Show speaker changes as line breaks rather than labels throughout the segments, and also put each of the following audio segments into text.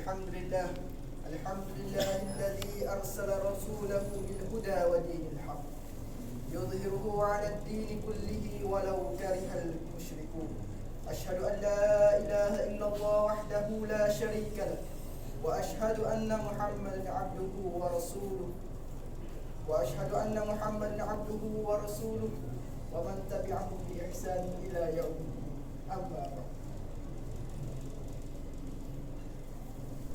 الحمد لله الذي أرسل رسوله بالهدى ودين الحق يظهره على الدين كله ولو كره المشركون. أشهد أن لا إله إلا الله وحده لا شريك له، وأشهد أن محمدا عبده ورسوله ومن تبعهم بإحسان إلى يوم الدين. أما بعد،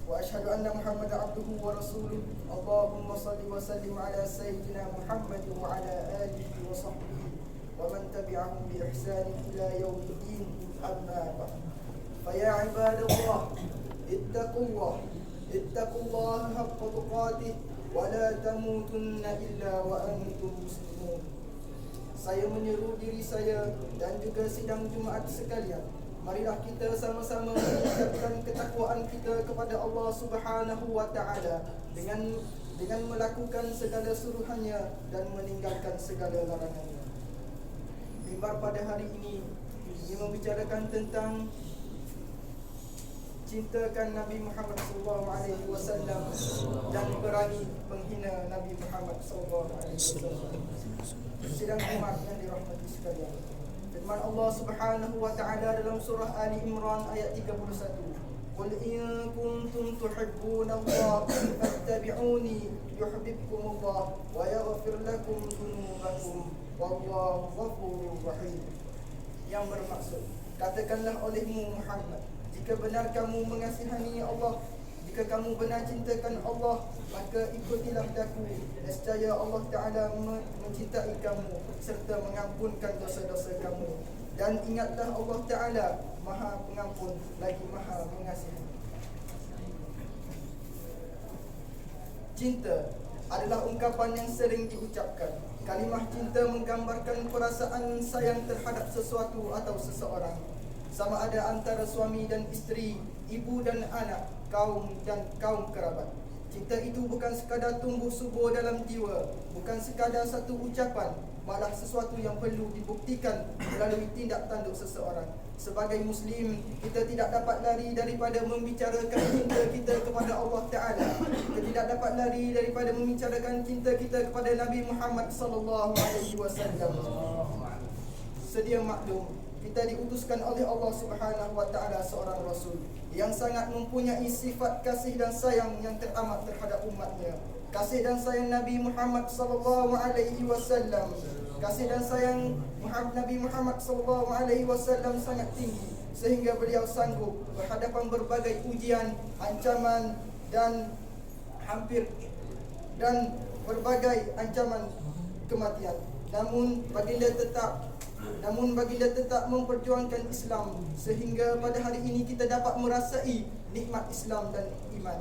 وأشهد أن محمدا عبده ورسوله. اللهم صل وسلم على سيدنا محمد وعلى آله وصحبه ومن تبعهم بإحسان إلى يوم الدين. أما بعد، فيا عباد الله، اتقوا الله حق تقاته ولا تموتن إلا وأنتم مسلمون. Saya menyeru diri saya dan juga sidang Jumaat sekalian, marilah kita sama-sama meningkatkan ketakwaan kita kepada Allah Subhanahu wa taala dengan melakukan segala suruhannya dan meninggalkan segala larangannya. Mimbar pada hari ini membicarakan tentang cintakan Nabi Muhammad SAW dan perangi penghina Nabi Muhammad SAW. Sidang Jumaat yang dirahmati sekalian, firman Allah Subhanahu wa taala dalam surah Ali Imran ayat 31, "Qul in kuntum tuhibbunallaha fattabi'uni yuhibbukumullah wa yaghfir lakum dzunubakum wallahu ghafurur rahim." Yang bermaksud, katakanlah olehmu Muhammad, jika benar kamu mengasihani Allah, jika kamu benar cintakan Allah, maka ikutilah daku. Nescaya Allah Ta'ala mencintai kamu serta mengampunkan dosa-dosa kamu. Dan ingatlah Allah Ta'ala Maha Pengampun lagi Maha Mengasihi. Cinta adalah ungkapan yang sering diucapkan. Kalimah cinta menggambarkan perasaan sayang terhadap sesuatu atau seseorang, sama ada antara suami dan isteri, ibu dan anak, kaum dan kaum kerabat. Cinta itu bukan sekadar tumbuh subur dalam jiwa, bukan sekadar satu ucapan, malah sesuatu yang perlu dibuktikan melalui tindak tanduk seseorang. Sebagai Muslim, kita tidak dapat lari daripada membicarakan cinta kita kepada Allah Ta'ala. Kita tidak dapat lari daripada membicarakan cinta kita kepada Nabi Muhammad SAW. Sedia maklum, kita diutuskan oleh Allah Subhanahu wa taala seorang rasul yang sangat mempunyai sifat kasih dan sayang yang teramat terhadap umatnya. Kasih dan sayang Nabi Muhammad sallallahu alaihi wasallam, kasih dan sayang Nabi Muhammad sallallahu alaihi wasallam sangat tinggi sehingga beliau sanggup berhadapan berbagai ujian, ancaman dan berbagai ancaman kematian. Namun baginda tetap memperjuangkan Islam sehingga pada hari ini kita dapat merasai nikmat Islam dan iman.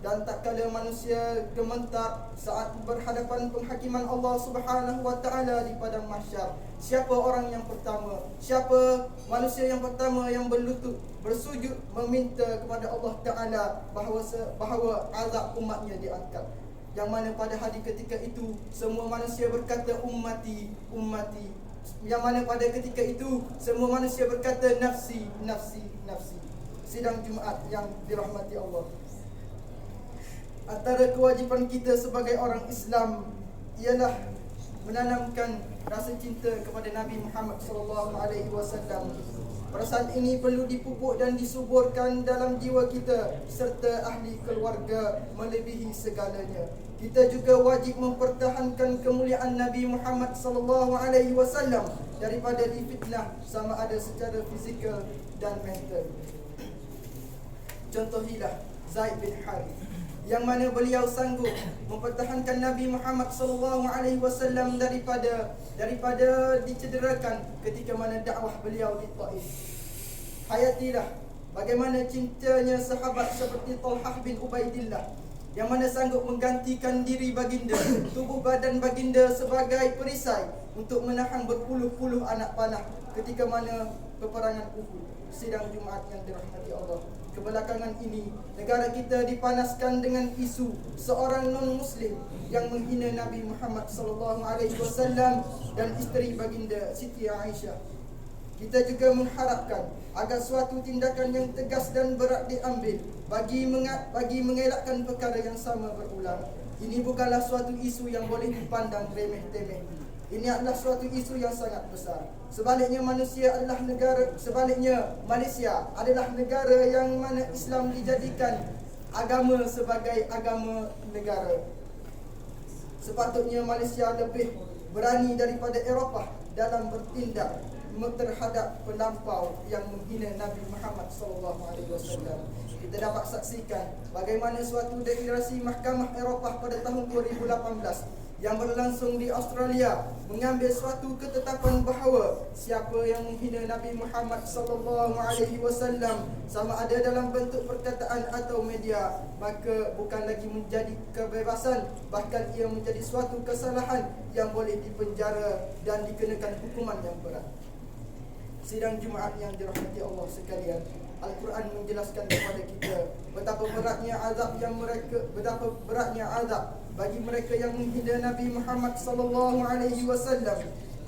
Dan tak kala manusia gemetar saat berhadapan penghakiman Allah Subhanahu wa taala di padang mahsyar, siapa orang yang pertama, siapa manusia yang pertama yang berlutut bersujud meminta kepada Allah Taala bahawa azab umatnya diangkat? Yang mana pada hari ketika itu semua manusia berkata ummati, ummati. Yang mana pada ketika itu semua manusia berkata nafsi, nafsi, nafsi. Sidang Jumaat yang dirahmati Allah, antara kewajipan kita sebagai orang Islam ialah menanamkan rasa cinta kepada Nabi Muhammad SAW. Perasaan ini perlu dipupuk dan disuburkan dalam jiwa kita serta ahli keluarga melebihi segalanya. Kita juga wajib mempertahankan kemuliaan Nabi Muhammad SAW daripada difitnah sama ada secara fizikal dan mental. Contohilah Zaid bin Harith, yang mana beliau sanggup mempertahankan Nabi Muhammad SAW daripada dicederakan ketika mana dakwah beliau di Taif. Hayatilah bagaimana cintanya sahabat seperti Talhah bin Ubaidillah, yang mana sanggup menggantikan diri baginda, tubuh badan baginda sebagai perisai untuk menahan berpuluh-puluh anak panah ketika mana peperangan Uhud. Sidang Jumaat yang dirahmati Allah, kebelakangan ini negara kita dipanaskan dengan isu seorang non-Muslim yang menghina Nabi Muhammad SAW dan isteri baginda Siti Aisyah. Kita juga mengharapkan agar suatu tindakan yang tegas dan berat diambil bagi mengelakkan perkara yang sama berulang. Ini bukanlah suatu isu yang boleh dipandang remeh-temeh. Ini adalah suatu isu yang sangat besar. Sebaliknya Malaysia adalah negara yang mana Islam dijadikan agama sebagai agama negara. Sepatutnya Malaysia lebih berani daripada Eropah dalam bertindak terhadap pelampau yang menghina Nabi Muhammad SAW. Kita dapat saksikan bagaimana suatu deklarasi Mahkamah Eropah pada tahun 2018 yang berlangsung di Australia mengambil suatu ketetapan bahawa siapa yang menghina Nabi Muhammad SAW sama ada dalam bentuk perkataan atau media, maka bukan lagi menjadi kebebasan, bahkan ia menjadi suatu kesalahan yang boleh dipenjara dan dikenakan hukuman yang berat. Sidang Jumaat yang dirahmati Allah sekalian, Al-Quran menjelaskan kepada kita betapa beratnya azab bagi mereka yang menghina Nabi Muhammad SAW.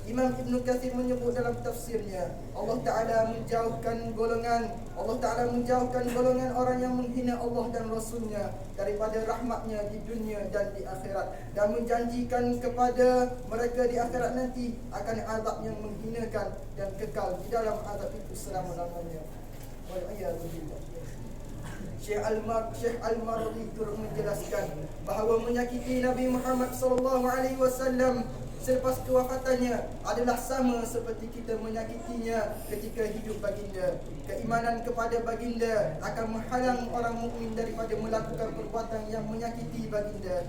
Imam Ibn Kathir menyebut dalam tafsirnya, Allah Ta'ala menjauhkan golongan orang yang menghina Allah dan Rasulnya daripada rahmatnya di dunia dan di akhirat, dan menjanjikan kepada mereka di akhirat nanti akan azab yang menghinakan dan kekal di dalam azab itu selama-lamanya. Wal'iyadzubillah. Syekh Al-Mardi turut menjelaskan bahawa menyakiti Nabi Muhammad SAW selepas kewafatannya adalah sama seperti kita menyakitinya ketika hidup baginda. Keimanan kepada baginda akan menghalang orang mukmin daripada melakukan perbuatan yang menyakiti baginda.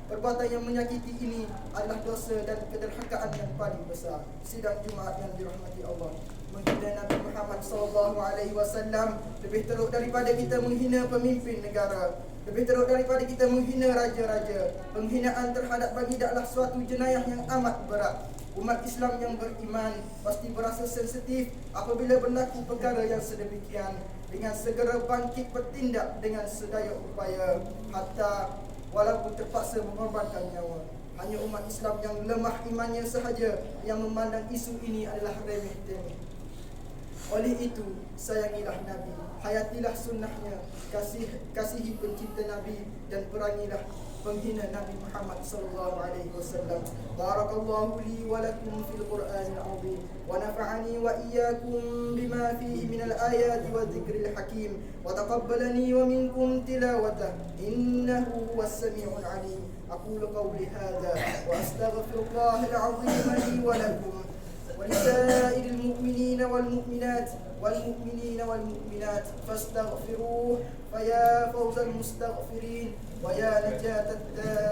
Perbuatan yang menyakiti ini adalah dosa dan kederhakaan yang paling besar. Sidang Jumaat yang dirahmati Allah, menghina Nabi Muhammad SAW lebih teruk daripada kita menghina pemimpin negara, lebih teruk daripada kita menghina raja-raja. Penghinaan terhadap baginda adalah suatu jenayah yang amat berat. Umat Islam yang beriman pasti berasa sensitif apabila berlaku perkara yang sedemikian, dengan segera bangkit bertindak dengan sedaya upaya, hatta walaupun terpaksa mengorbankan nyawa. Hanya umat Islam yang lemah imannya sahaja yang memandang isu ini adalah remeh-temeh. Oleh itu, sayangilah Nabi, hayatilah sunnahnya, kasihi pencinta Nabi, dan perangilah penghina Nabi Muhammad SAW. Barakallahu li wa lakum fil Qur'anil azim, wa nafa'ani wa iyyakum bima fihi minal ayati wa dzikril hakim, wa taqabbalani wa minkum tilawatah, innahu huwas sami'ul alim. Aqulu qawli hadza wa astaghfirullahal azim li wa lakum ولسائر المؤمنين والمؤمنات فاستغفروه فيا فوز المستغفرين ويا نجاة التائبين.